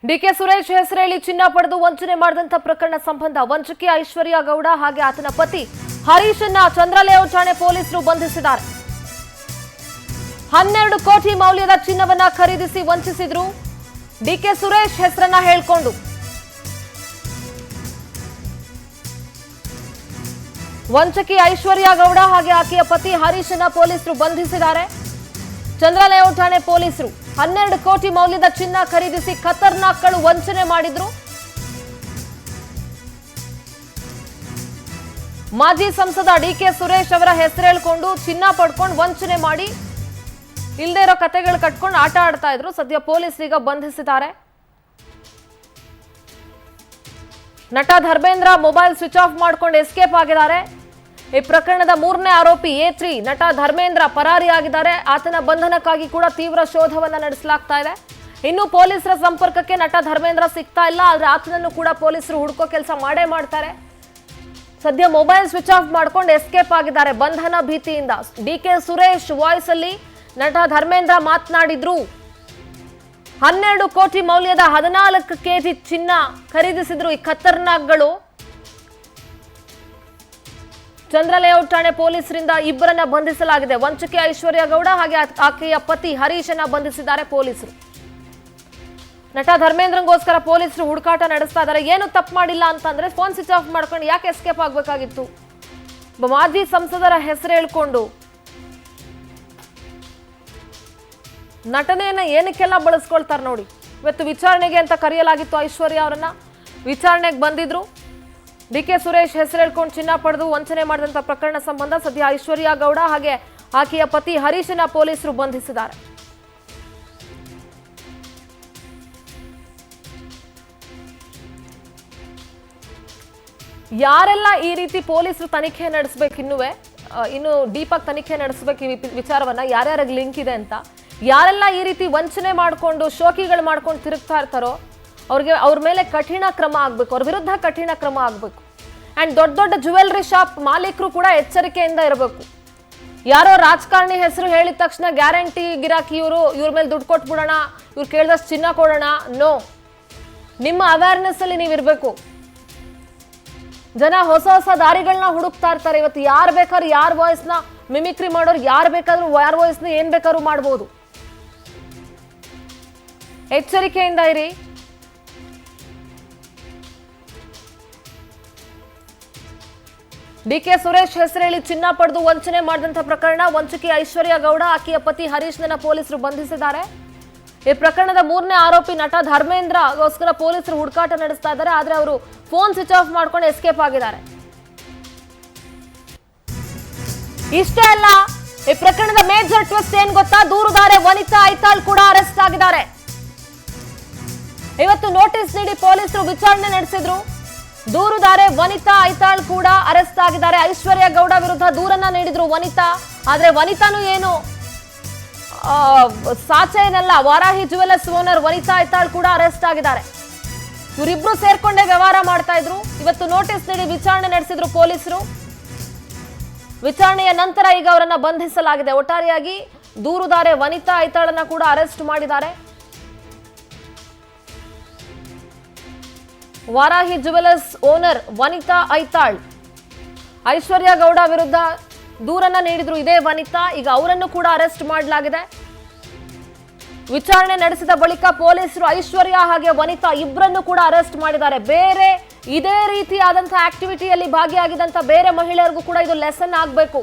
DK Suresh ಹೆಸರೇಳಿ ಚಿನ್ನ ಪಡೆದು ವಂಚನೆ ಮಾಡಿದಂತ ಪ್ರಕರಣ ಸಂಬಂಧ ವಂಚಕಿ ಐಶ್ವರ್ಯ ಗೌಡ ಹಾಗೆ ಆತನ ಪತಿ ಹರೀಶನ್ನ ಚಂದ್ರಲೇಔಟ್ ಠಾಣೆ ಪೊಲೀಸರು ಬಂಧಿಸಿದ್ದಾರೆ. 12 ಕೋಟಿ ಮೌಲ್ಯದ ಚಿನ್ನವನ್ನ ಖರೀದಿಸಿ ವಂಚಿಸಿದ್ರು ಡಿಕೆ ಸುರೇಶ್ ಹೆಸರನ್ನ ಹೇಳಿಕೊಂಡು. ವಂಚಕಿ ಐಶ್ವರ್ಯ ಗೌಡ ಹಾಗೆ ಆಕೆಯ ಪತಿ ಹರೀಶನ್ನ ಪೊಲೀಸರು ಬಂಧಿಸಿದ್ದಾರೆ. ಚಂದ್ರಲೇಔಟ್ ಠಾಣೆ ಪೊಲೀಸರು 12 ಕೋಟಿ ಮೌಲ್ಯದ ಚಿನ್ನ ಖರೀದಿಸಿ ಖತರ್ನಾಕ್ಗಳು ವಂಚನೆ ಮಾಡಿದ್ರು. ಮಾಜಿ ಸಂಸದ ಡಿಕೆ ಸುರೇಶ್ ಅವರ ಹೆಸರೇಳ್ಕೊಂಡು ಚಿನ್ನ ಪಡ್ಕೊಂಡು ವಂಚನೆ ಮಾಡಿ ಇಲ್ಲದೆ ಇರೋ ಕತೆಗಳು ಕಟ್ಕೊಂಡು ಆಟ ಆಡ್ತಾ ಇದ್ರು. ಸದ್ಯ ಪೊಲೀಸರೀಗ ಬಂಧಿಸಿದ್ದಾರೆ. ನಟ ಧರ್ಮೇಂದ್ರ ಮೊಬೈಲ್ ಸ್ವಿಚ್ ಆಫ್ ಮಾಡ್ಕೊಂಡು ಎಸ್ಕೇಪ್ ಆಗಿದ್ದಾರೆ. ಈ ಪ್ರಕರಣದ 3ನೇ ಆರೋಪಿ A3 ನಟ ಧರ್ಮೇಂದ್ರ ಪರಾರಿಯಾಗಿದ್ದಾರೆ. ಆತನ ಬಂಧನಕ್ಕಾಗಿ ಕೂಡ ತೀವ್ರ ಶೋಧವನ್ನ ನಡೆಸಲಾಗ್ತಾ ಇದೆ. ಇನ್ನು ಪೊಲೀಸರ ಸಂಪರ್ಕಕ್ಕೆ ನಟ ಧರ್ಮೇಂದ್ರ ಸಿಗ್ತಾ ಇಲ್ಲ. ಆದ್ರೆ ಆತನನ್ನು ಕೂಡ ಪೊಲೀಸರು ಹುಡುಕೋ ಕೆಲಸ ಮಾಡೇ ಮಾಡ್ತಾರೆ. ಸದ್ಯ ಮೊಬೈಲ್ ಸ್ವಿಚ್ ಆಫ್ ಮಾಡ್ಕೊಂಡು ಎಸ್ಕೇಪ್ ಆಗಿದ್ದಾರೆ ಬಂಧನ ಭೀತಿಯಿಂದ. ಡಿಕೆ ಸುರೇಶ್ ವಾಯ್ಸ್ ಅಲ್ಲಿ ನಟ ಧರ್ಮೇಂದ್ರ ಮಾತನಾಡಿದ್ರು. 12 ಕೋಟಿ ಮೌಲ್ಯದ 14 ಕೆಜಿ ಚಿನ್ನ ಖರೀದಿಸಿದ್ರು ಈ ಖತರ್ನಾಕ್ಗಳು. ಚಂದ್ರಲೇಔಟ್ ಠಾಣೆ ಪೊಲೀಸರಿಂದ ಇಬ್ಬರನ್ನ ಬಂಧಿಸಲಾಗಿದೆ. ವಂಚಕಿ ಐಶ್ವರ್ಯ ಗೌಡ ಹಾಗೆ ಆಕೆಯ ಪತಿ ಹರೀಶನ್ನ ಬಂಧಿಸಿದ್ದಾರೆ ಪೊಲೀಸರು. ನಟ ಧರ್ಮೇಂದ್ರಂಗೋಸ್ಕರ ಪೊಲೀಸರು ಹುಡುಕಾಟ ನಡೆಸ್ತಾ ಇದ್ದಾರೆ. ಏನು ತಪ್ಪು ಮಾಡಿಲ್ಲ ಅಂತಂದ್ರೆ ಫೋನ್ ಸ್ವಿಚ್ ಆಫ್ ಮಾಡ್ಕೊಂಡು ಯಾಕೆ ಎಸ್ಕೇಪ್ ಆಗ್ಬೇಕಾಗಿತ್ತು? ಮಾಜಿ ಸಂಸದರ ಹೆಸರು ಹೇಳ್ಕೊಂಡು ನಟನೆಯನ್ನ ಏನಕ್ಕೆಲ್ಲ ಬಳಸ್ಕೊಳ್ತಾರೆ ನೋಡಿ. ಇವತ್ತು ವಿಚಾರಣೆಗೆ ಅಂತ ಕರೆಯಲಾಗಿತ್ತು ಐಶ್ವರ್ಯ ಅವರನ್ನ. ವಿಚಾರಣೆಗೆ ಬಂದಿದ್ರು. ಡಿಕೆ ಸುರೇಶ್ ಹೆಸರು ಹೇಳ್ಕೊಂಡು ಚಿನ್ನ ಪಡೆದು ವಂಚನೆ ಮಾಡಿದಂತ ಪ್ರಕರಣ ಸಂಬಂಧ ಸದ್ಯ ಐಶ್ವರ್ಯ ಗೌಡ ಹಾಗೆ ಆಕೆಯ ಪತಿ ಹರೀಶನ ಪೊಲೀಸರು ಬಂಧಿಸಿದ್ದಾರೆ. ಯಾರೆಲ್ಲ ಈ ರೀತಿ ಪೊಲೀಸರು ತನಿಖೆ ನಡೆಸಬೇಕು, ಇನ್ನು ಡೀಪಾಗಿ ತನಿಖೆ ನಡೆಸಬೇಕು ಈ ವಿಚಾರವನ್ನ, ಯಾರ್ಯಾರಿಗೆ ಲಿಂಕ್ ಇದೆ ಅಂತ, ಯಾರೆಲ್ಲ ಈ ರೀತಿ ವಂಚನೆ ಮಾಡಿಕೊಂಡು ಶೋಕಿಗಳು ಮಾಡ್ಕೊಂಡು ತಿರುಗ್ತಾ ಇರ್ತಾರೋ ಅವ್ರ ಮೇಲೆ ಕಠಿಣ ಕ್ರಮ ಆಗ್ಬೇಕು, ಅವ್ರ ವಿರುದ್ಧ ಕಠಿಣ ಕ್ರಮ ಆಗ್ಬೇಕು. ಅಂಡ್ ದೊಡ್ಡ ದೊಡ್ಡ ಜ್ಯುವೆಲ್ರಿ ಶಾಪ್ ಮಾಲೀಕರು ಕೂಡ ಎಚ್ಚರಿಕೆಯಿಂದ ಇರಬೇಕು. ಯಾರೋ ರಾಜಕಾರಣಿ ಹೆಸರು ಹೇಳಿದ ತಕ್ಷಣ ಗ್ಯಾರಂಟಿ ಗಿರಾಕಿ ಇವ್ರ ಮೇಲೆ ದುಡ್ಡು ಕೊಟ್ಬಿಡೋಣ, ಇವ್ರು ಕೇಳಿದಷ್ಟು ಚಿನ್ನ ಕೊಡೋಣ. ನೋ, ನಿಮ್ಮ ಅವೇರ್ನೆಸ್ ಅಲ್ಲಿ ನೀವಿರ್ಬೇಕು. ಜನ ಹೊಸ ಹೊಸ ದಾರಿಗಳನ್ನ ಹುಡುಕ್ತಾ ಇರ್ತಾರೆ. ಇವತ್ತು ಯಾರು ಬೇಕಾದ್ರೂ ಯಾರ ವಾಯ್ಸ್ನ ಮಿಮಿಕ್ರಿ ಮಾಡೋರು, ಯಾರು ಬೇಕಾದ್ರೂ ಯಾರ ವಾಯ್ಸ್ನ ಏನ್ ಬೇಕಾದ್ರೂ ಮಾಡ್ಬೋದು. ಎಚ್ಚರಿಕೆಯಿಂದ ಇರಿ. ಡಿಕೆ ಸುರೇಶ್ ಹೆಸರೇಳಿ ಚಿನ್ನ ಪಡೆದು ವಂಚನೆ ಮಾಡಿದಂತ ಪ್ರಕರಣ ವಂಚಕಿ ಐಶ್ವರ್ಯ ಗೌಡ ಆಕೆಯ ಪತಿ ಹರೀಶ್ನ ಪೊಲೀಸರು ಬಂಧಿಸಿದ್ದಾರೆ. ಈ ಪ್ರಕರಣದ 3ನೇ ಆರೋಪಿ ನಟ ಧರ್ಮೇಂದ್ರಗೋಸ್ಕರ ಪೊಲೀಸರು ಹುಡುಕಾಟ ನಡೆಸ್ತಾ ಇದ್ದಾರೆ. ಆದ್ರೆ ಅವರು ಫೋನ್ ಸ್ವಿಚ್ ಆಫ್ ಮಾಡ್ಕೊಂಡು ಎಸ್ಕೇಪ್ ಆಗಿದ್ದಾರೆ. ಇಷ್ಟೇ ಅಲ್ಲ, ಈ ಪ್ರಕರಣದ ಮೇಜರ್ ಟ್ವಿಸ್ಟ್ ಏನ್ ಗೊತ್ತಾ? ದೂರುದಾರೆ ವನಿತಾ ಐತಾಳ್ ಕೂಡ ಅರೆಸ್ಟ್ ಆಗಿದ್ದಾರೆ. ಇವತ್ತು ನೋಟಿಸ್ ನೀಡಿ ಪೊಲೀಸರು ವಿಚಾರಣೆ ನಡೆಸಿದ್ರು. ದೂರುದಾರೆ ವನಿತಾ ಐತಾಳ್ ಕೂಡ ಅರೆಸ್ಟ್ ಆಗಿದ್ದಾರೆ. ಐಶ್ವರ್ಯ ಗೌಡ ವಿರುದ್ಧ ದೂರನ್ನ ನೀಡಿದ್ರು ವನಿತಾ. ಆದ್ರೆ ವನಿತಾನು ಏನು ಸಾಚೆ ಏನಲ್ಲ, ವಾರಾಹಿ ಜುವೆಲ್ಲರ್ಸ್ ಓನರ್ ವನಿತಾ ಐತಾಳ್ ಕೂಡ ಅರೆಸ್ಟ್ ಆಗಿದ್ದಾರೆ. ಇವರಿಬ್ರು ಸೇರ್ಕೊಂಡೇ ವ್ಯವಹಾರ ಮಾಡ್ತಾ ಇದ್ರು. ಇವತ್ತು ನೋಟಿಸ್ ನೀಡಿ ವಿಚಾರಣೆ ನಡೆಸಿದ್ರು ಪೊಲೀಸರು. ವಿಚಾರಣೆಯ ನಂತರ ಈಗ ಅವರನ್ನ ಬಂಧಿಸಲಾಗಿದೆ. ಒಟ್ಟಾರೆಯಾಗಿ ದೂರುದಾರೆ ವನಿತಾ ಐತಾಳನ್ನ ಕೂಡ ಅರೆಸ್ಟ್ ಮಾಡಿದ್ದಾರೆ. ವಾರಾಹಿ ಜುವೆಲ್ಲರ್ಸ್ ಓನರ್ ವನಿತಾ ಐತಾಳ್ ಐಶ್ವರ್ಯ ಗೌಡ ವಿರುದ್ಧ ದೂರನ್ನ ನೀಡಿದ್ರು ಇದೇ ವನಿತಾ. ಈಗ ಅವರನ್ನು ಕೂಡ ಅರೆಸ್ಟ್ ಮಾಡಲಾಗಿದೆ. ವಿಚಾರಣೆ ನಡೆಸಿದ ಬಳಿಕ ಪೊಲೀಸರು ಐಶ್ವರ್ಯ ಹಾಗೆ ವನಿತಾ ಇಬ್ಬರನ್ನು ಕೂಡ ಅರೆಸ್ಟ್ ಮಾಡಿದ್ದಾರೆ. ಇದೇ ರೀತಿಯಾದಂತಹ ಆಕ್ಟಿವಿಟಿಯಲ್ಲಿ ಭಾಗಿಯಾಗಿದ್ದಂತ ಬೇರೆ ಮಹಿಳೆಯರಿಗೂ ಕೂಡ ಇದು ಲೆಸನ್ ಆಗಬೇಕು.